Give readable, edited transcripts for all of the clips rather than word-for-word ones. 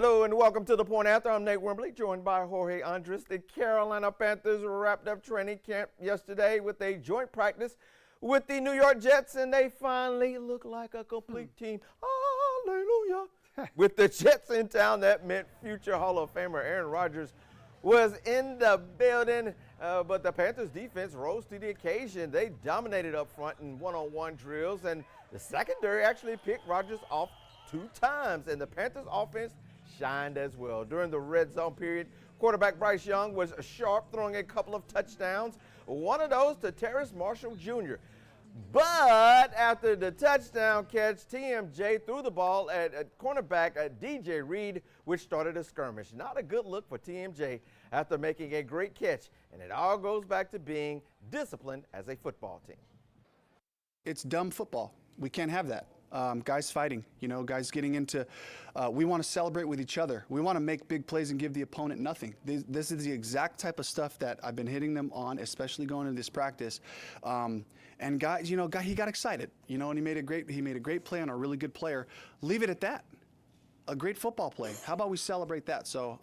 Hello and welcome to the Point After. I'm Nate Wimberly, joined by Jorge Andres. The Carolina Panthers wrapped up training camp yesterday with a joint practice with the New York Jets, and they finally look like a complete team. Hallelujah. With the Jets in town, that meant future Hall of Famer Aaron Rodgers was in the building, but the Panthers defense rose to the occasion. They dominated up front in one-on-one drills, and the secondary actually picked Rodgers off 2 times, and the Panthers offense shined as well. During the red zone period, quarterback Bryce Young was sharp, throwing a couple of touchdowns, one of those to Terrace Marshall Jr. But after the touchdown catch, TMJ threw the ball at cornerback DJ Reed, which started a skirmish. Not a good look for TMJ after making a great catch, and it all goes back to being disciplined as a football team. It's dumb football. We can't have that. Guys fighting, guys getting into, we want to celebrate with each other. We want to make big plays and give the opponent nothing. This is the exact type of stuff that I've been hitting them on, especially going into this practice. And guys, he got excited, and he made a great play on a really good player. Leave it at that. A great football play. How about we celebrate that? So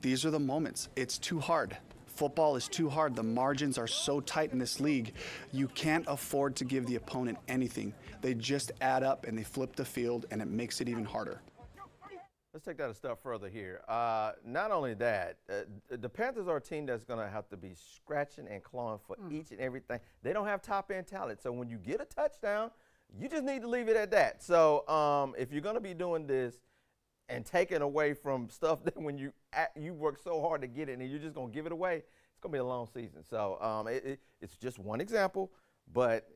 these are the moments. It's too hard. Football is too hard. The margins are so tight in this league. You can't afford to give the opponent anything. They just add up and they flip the field, and it makes it even harder. Let's take that a step further here. Not only that, the Panthers are a team that's going to have to be scratching and clawing for each and everything. They don't have top-end talent. So when you get a touchdown, you just need to leave it at that. So if you're going to be doing this and taking away from stuff that when you work so hard to get it and you're just going to give it away, it's going to be a long season. So it's just one example, but,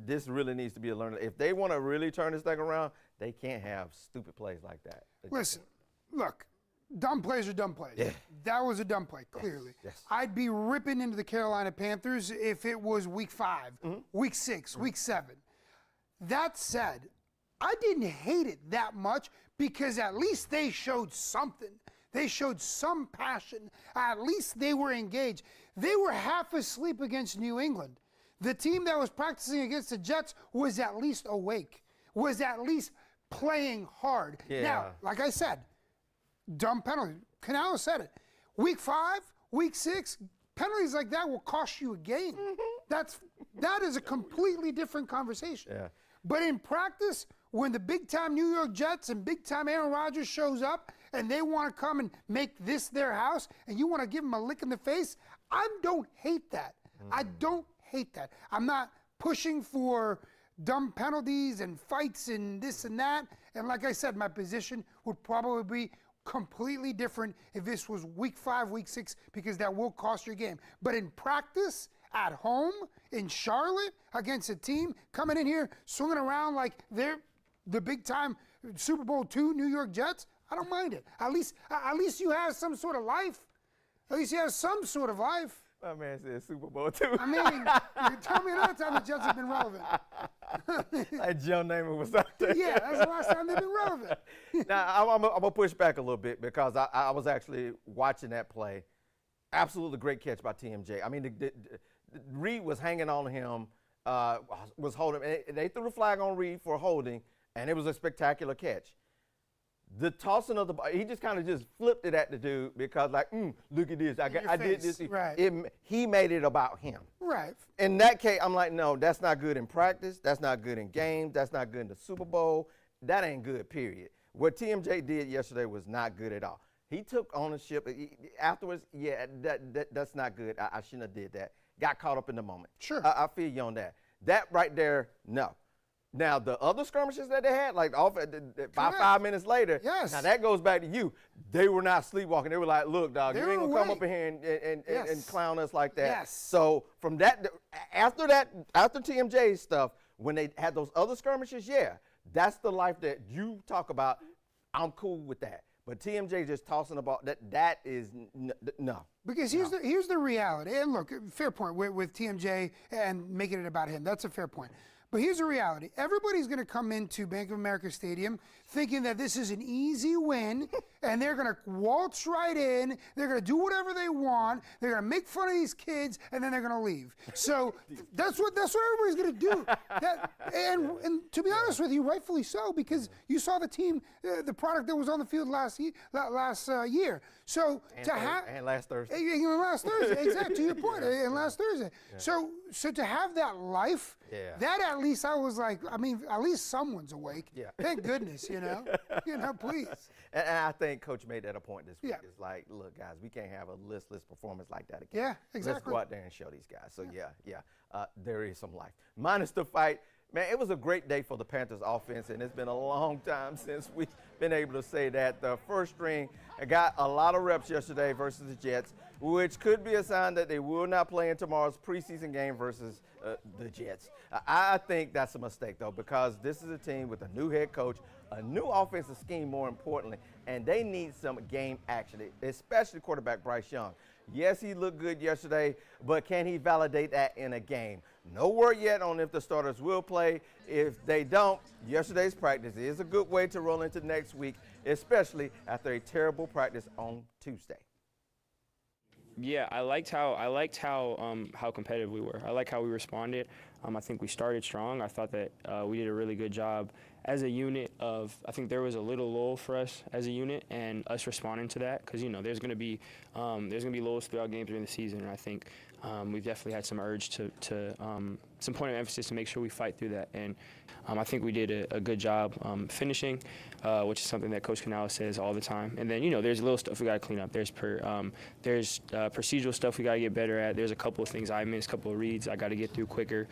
this really needs to be a learner. If they want to really turn this thing around, they can't have stupid plays like that. Listen, look, dumb plays are dumb plays. Yeah. That was a dumb play, clearly. Yes. I'd be ripping into the Carolina Panthers if it was week 5, week 6, week 7. That said, I didn't hate it that much because at least they showed something. They showed some passion. At least they were engaged. They were half asleep against New England. The team that was practicing against the Jets was at least awake, was at least playing hard. Yeah. Now, like I said, dumb penalty. Canales said it. Week 5, week 6, penalties like that will cost you a game. That is a completely different conversation. Yeah. But in practice, when the big-time New York Jets and big-time Aaron Rodgers shows up and they want to come and make this their house and you want to give them a lick in the face, I don't hate that. I don't hate that. I'm not pushing for dumb penalties and fights and this and that. And like I said, my position would probably be completely different if this was week 5, week 6, because that will cost your game. But in practice, at home, in Charlotte, against a team coming in here, swinging around like they're the big-time Super Bowl II New York Jets, I don't mind it. At least you have some sort of life. At least you have some sort of life. My man said Super Bowl II. I mean, you tell me another time the Jets have been relevant. Like Joe Namath was out there. Yeah, that's the last time they've been relevant. Now, I'm going to push back a little bit because I was actually watching that play. Absolutely great catch by TMJ. I mean, Reed was hanging on him, was holding. And they threw the flag on Reed for holding, and it was a spectacular catch. The tossing of the ball, he just kind of just flipped it at the dude because look at this. I did this. Right. He made it about him. Right. In that case, I'm like, no, that's not good in practice. That's not good in games. That's not good in the Super Bowl. That ain't good, period. What TMJ did yesterday was not good at all. He took ownership. Afterwards, yeah, that's not good. I shouldn't have did that. Got caught up in the moment. Sure. I feel you on that. That right there, no. Now, the other skirmishes that they had, like by 5 minutes later, yes. Now that goes back to you. They were not sleepwalking. They were like, look, dog, you ain't going to come up in here and clown us like that. Yes. So from that, after TMJ's stuff, when they had those other skirmishes, yeah, that's the life that you talk about. I'm cool with that. But TMJ just tossing the ball, that is no. Because here's the reality. And look, fair point with TMJ and making it about him. That's a fair point. But here's the reality. Everybody's going to come into Bank of America Stadium thinking that this is an easy win and they're going to waltz right in. They're going to do whatever they want. They're going to make fun of these kids, and then they're going to leave. So that's what everybody's going to do. And to be honest with you, rightfully so, because you saw the team, the product that was on the field last year. So and last Thursday. And last Thursday, exactly, to your point, and last Thursday. Yeah. So to have that life, that at least I was like, I mean, at least someone's awake. Yeah. Thank goodness, please. And I think Coach made that a point this week. Yeah. It's like, look, guys, we can't have a listless performance like that again. Yeah, exactly. Let's go out there and show these guys. So, there is some life. Minus the fight. Man, it was a great day for the Panthers offense, and it's been a long time since we've been able to say that. The first string got a lot of reps yesterday versus the Jets, which could be a sign that they will not play in tomorrow's preseason game versus the Jets. I think that's a mistake, though, because this is a team with a new head coach, a new offensive scheme, more importantly, and they need some game action, especially quarterback Bryce Young. Yes, he looked good yesterday, but can he validate that in a game? No word yet on if the starters will play. If they don't, yesterday's practice is a good way to roll into next week, especially after a terrible practice on Tuesday. Yeah, I liked how competitive we were. I like how we responded. I think we started strong. I thought that we did a really good job as a unit I think there was a little lull for us as a unit, and us responding to that, because there's going to be lulls throughout games during the season, and I think we've definitely had some urge to some point of emphasis to make sure we fight through that, and I think we did a good job finishing, which is something that Coach Canales says all the time. And then there's little stuff we got to clean up. There's procedural stuff we got to get better at. There's a couple of things I missed, a couple of reads I got to get through quicker.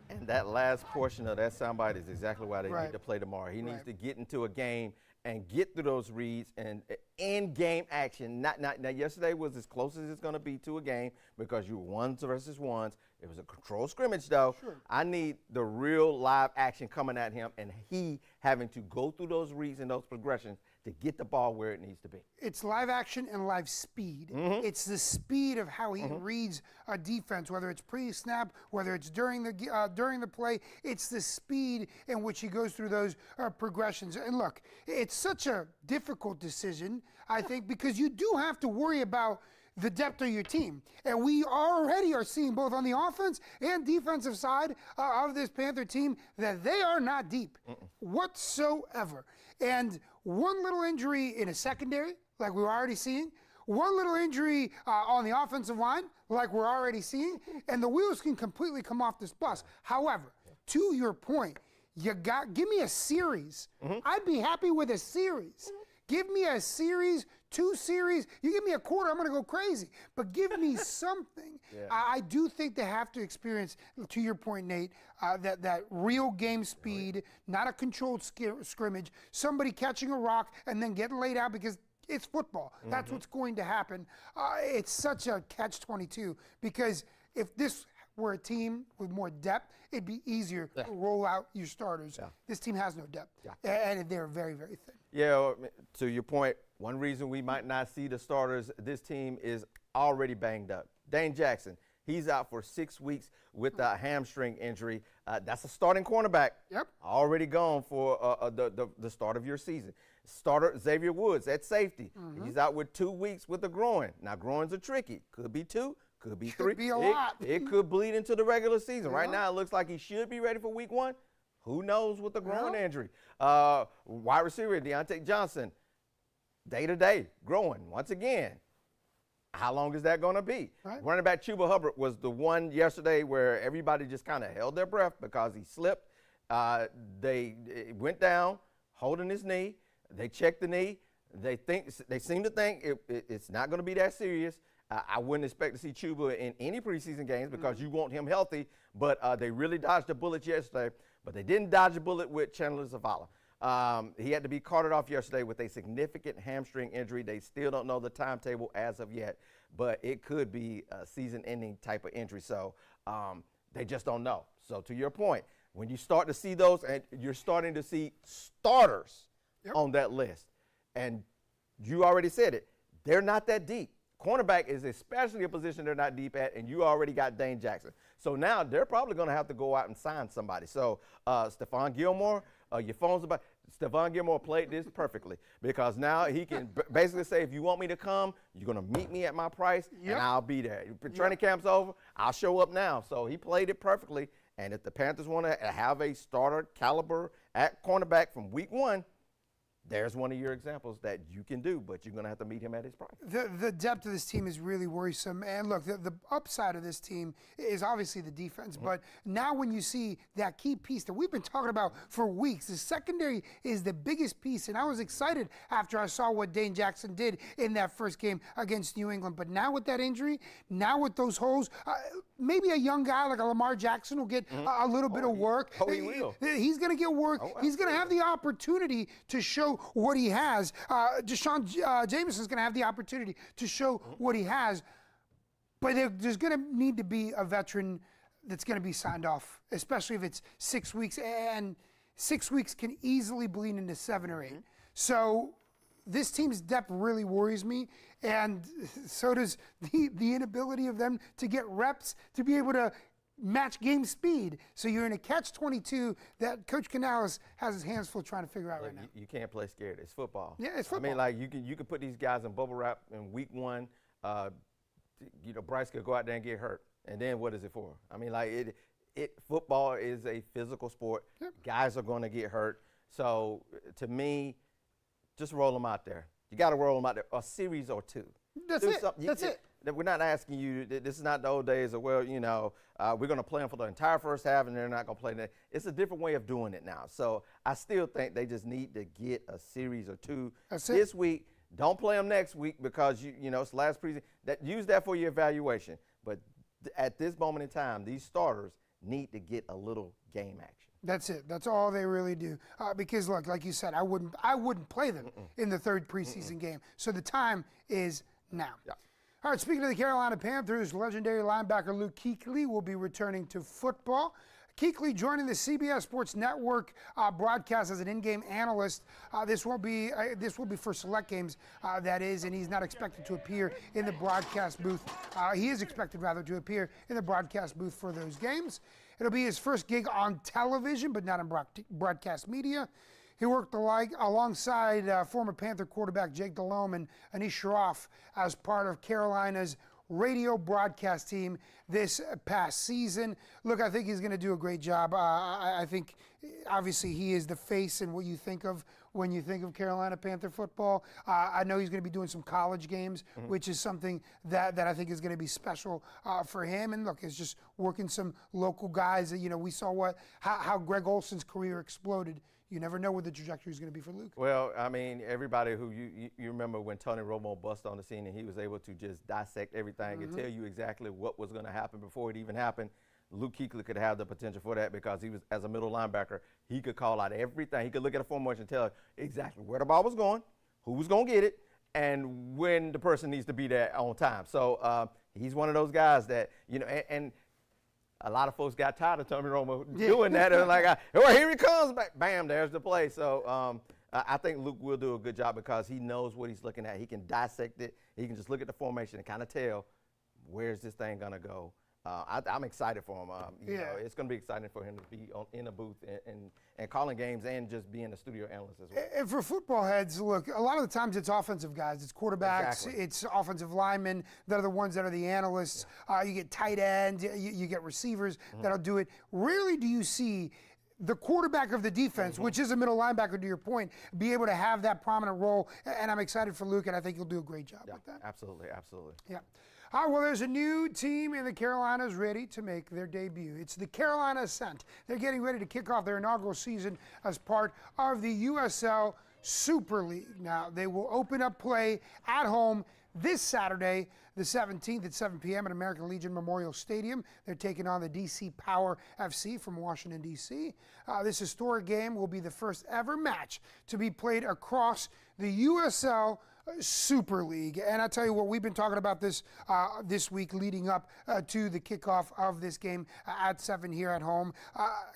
And that last portion of that soundbite is exactly why they Right. need to play tomorrow. He needs to get into a game and get through those reads and in-game action. Now, yesterday was as close as it's going to be to a game because you were ones versus ones. It was a controlled scrimmage, though. Sure. I need the real live action coming at him, and he having to go through those reads and those progressions to get the ball where it needs to be. It's live action and live speed. It's the speed of how he reads a defense, whether it's pre-snap, whether it's during the play. It's the speed in which he goes through those progressions. And look, it's such a difficult decision, I think, because you do have to worry about the depth of your team. And we already are seeing both on the offense and defensive side of this Panther team that they are not deep whatsoever. And one little injury in a secondary, like we're already seeing, one little injury on the offensive line, like we're already seeing, and the wheels can completely come off this bus. However, to your point, give me a series. I'd be happy with a series. Give me a series, 2 series. You give me a quarter, I'm going to go crazy. But give me something. I do think they have to experience, to your point, Nate, that real game speed, not a controlled scrimmage, somebody catching a rock and then getting laid out because it's football. That's what's going to happen. It's such a catch-22 because if this were a team with more depth, it'd be easier to roll out your starters. This team has no depth, and they're very, very thin. Yeah, to your point, one reason we might not see the starters, this team is already banged up. Dane Jackson, he's out for 6 weeks with a hamstring injury. That's a starting cornerback. Yep. Already gone for the start of your season. Starter Xavier Woods at safety. He's out with 2 weeks with a groin. Now, groins are tricky. Could be 2. Could be 3. Could be a lot. It could bleed into the regular season. Right now, it looks like he should be ready for week 1. Who knows with the groin injury? Wide receiver Deontay Johnson, day-to-day, growing once again. How long is that going to be? Right. Running back Chuba Hubbard was the one yesterday where everybody just kind of held their breath because he slipped. They went down, holding his knee. They checked the knee. They seem to think it's not going to be that serious. I wouldn't expect to see Chuba in any preseason games because you want him healthy, but they really dodged a bullet yesterday. But they didn't dodge a bullet with Chandler Zavala. He had to be carted off yesterday with a significant hamstring injury. They still don't know the timetable as of yet, but it could be a season-ending type of injury. So they just don't know. So to your point, when you start to see those, and you're starting to see starters on that list, and you already said it, they're not that deep. Cornerback is especially a position they're not deep at, and you already got Dane Jackson. So now they're probably going to have to go out and sign somebody. So Stephon Gilmore, your phone's about Stephon Gilmore played this perfectly because now he can basically say, if you want me to come, you're going to meet me at my price, and I'll be there. If training camp's over, I'll show up now. So he played it perfectly. And if the Panthers want to have a starter caliber at cornerback from week 1, there's one of your examples that you can do, but you're going to have to meet him at his price. The depth of this team is really worrisome. And look, the upside of this team is obviously the defense. But now when you see that key piece that we've been talking about for weeks, the secondary is the biggest piece. And I was excited after I saw what Dane Jackson did in that first game against New England. But now with that injury, now with those holes, maybe a young guy like a Lamar Jackson will get a little bit of work. Oh, he will. He's going to get work. He's going to have the opportunity to show what he has. Deshaun Jameson's going to have the opportunity to show what he has. But there's going to need to be a veteran that's going to be signed off, especially if it's 6 weeks. And 6 weeks can easily bleed into 7 or 8. So this team's depth really worries me. And so does the inability of them to get reps to be able to match game speed. So you're in a catch-22 that Coach Canales has his hands full trying to figure out right now. You can't play scared. It's football. Yeah, it's football. I mean, like you can put these guys in bubble wrap in week 1. Bryce could go out there and get hurt, and then what is it for? I mean, like football is a physical sport. Yep. Guys are going to get hurt. So to me, just roll them out there. You got to roll them out there a series or 2. That's it. That's it. We're not asking you. This is not the old days of, well, we're going to play them for the entire first half and they're not going to play that. It's a different way of doing it now. So I still think they just need to get a series or 2 this week. Don't play them next week because it's the last preseason. Use that for your evaluation. But at this moment in time, these starters need to get a little game action. That's it. That's all they really do. Because look, like you said, I wouldn't play them in the 3rd preseason game. So the time is now. Yeah. All right, speaking of the Carolina Panthers, legendary linebacker Luke Kuechly will be returning to football. Kuechly joining the CBS Sports Network broadcast as an in-game analyst. This will be for select games, that is, and he's not expected to appear in the broadcast booth. He is expected, rather, to appear in the broadcast booth for those games. It'll be his first gig on television, but not in broadcast media. He worked alongside former Panther quarterback Jake Delhomme and Anish Shroff as part of Carolina's radio broadcast team this past season. Look, I think he's going to do a great job. I think, obviously, he is the face in what you think of when you think of Carolina Panther football. I know he's going to be doing some college games, which is something that I think is going to be special for him. And look, it's just working some local guys. We saw how Greg Olson's career exploded. You never know what the trajectory is going to be for Luke. Well, I mean, everybody who you remember when Tony Romo bust on the scene and he was able to just dissect everything and tell you exactly what was going to happen before it even happened. Luke Kuechly could have the potential for that because he was, as a middle linebacker, he could call out everything. He could look at a formation and tell exactly where the ball was going, who was going to get it, and when the person needs to be there on time. So he's one of those guys that, and a lot of folks got tired of Tony Romo doing that. And like, oh, here he comes back. Bam, there's the play. So I think Luke will do a good job because he knows what he's looking at. He can dissect it. He can just look at the formation and kind of tell where's this thing going to go. I'm excited for him. It's going to be exciting for him to be in a booth and calling games and just being a studio analyst as well. And for football heads, look, a lot of the times it's offensive guys. It's quarterbacks. Exactly. It's offensive linemen that are the ones that are the analysts. Yeah. You get tight ends. You get receivers that'll do it. Rarely do you see the quarterback of the defense, which is a middle linebacker, to your point, be able to have that prominent role. And I'm excited for Luke, and I think he'll do a great job with that. Absolutely. Yeah. All right, well, there's a new team in the Carolinas ready to make their debut. It's the Carolina Ascent. They're getting ready to kick off their inaugural season as part of the USL Super League. Now, they will open up play at home this Saturday, the 17th at 7 p.m. at American Legion Memorial Stadium. They're taking on the DC Power FC from Washington, D.C. This historic game will be the first ever match to be played across the USL Super League. And I tell you what, we've been talking about this this week leading up to the kickoff of this game at 7 here at home.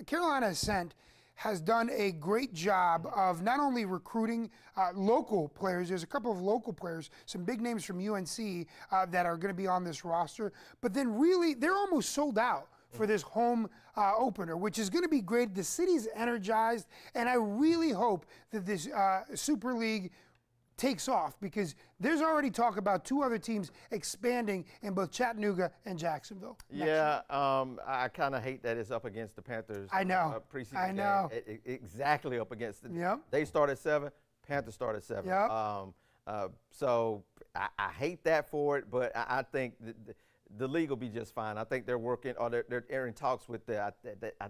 Carolina Ascent has done a great job of not only recruiting local players, there's a couple of local players, some big names from UNC that are going to be on this roster, but then really they're almost sold out for this home opener, which is going to be great. The city's energized, and I really hope that this Super League takes off, because there's already talk about 2 other teams expanding in both Chattanooga and Jacksonville. Yeah, I kind of hate that it's up against the Panthers. I know. Preseason I know. game. Exactly up against it. Yep. They start at 7. Panthers start at 7. Yep. So I hate that for it, but I think the league will be just fine. I think they're working, or they're in talks with I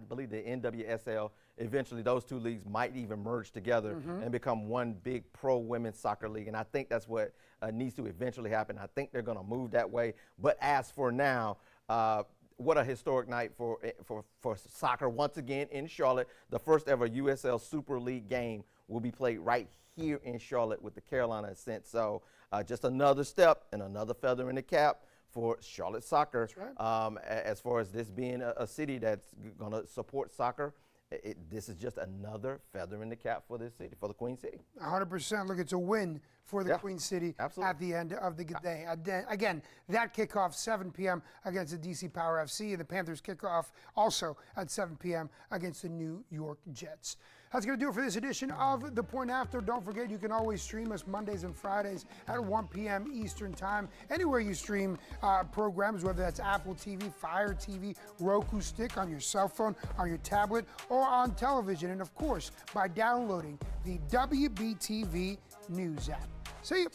believe the NWSL. Eventually, those 2 leagues might even merge together and become one big pro women's soccer league. And I think that's what needs to eventually happen. I think they're going to move that way. But as for now, what a historic night for soccer once again in Charlotte. The first ever USL Super League game will be played right here in Charlotte with the Carolina Ascent. So just another step and another feather in the cap for Charlotte soccer. That's right. As far as this being a city that's going to support soccer, this is just another feather in the cap for this city, for the Queen City. 100%. Look, it's a win for the Queen City at the end of the day. Again, that kickoff 7 p.m. against the DC Power FC, and the Panthers kickoff also at 7 p.m. against the New York Jets. That's going to do it for this edition of The Point After. Don't forget, you can always stream us Mondays and Fridays at 1 p.m. Eastern Time. Anywhere you stream programs, whether that's Apple TV, Fire TV, Roku Stick, on your cell phone, on your tablet, or on television. And of course, by downloading the WBTV News app. See you.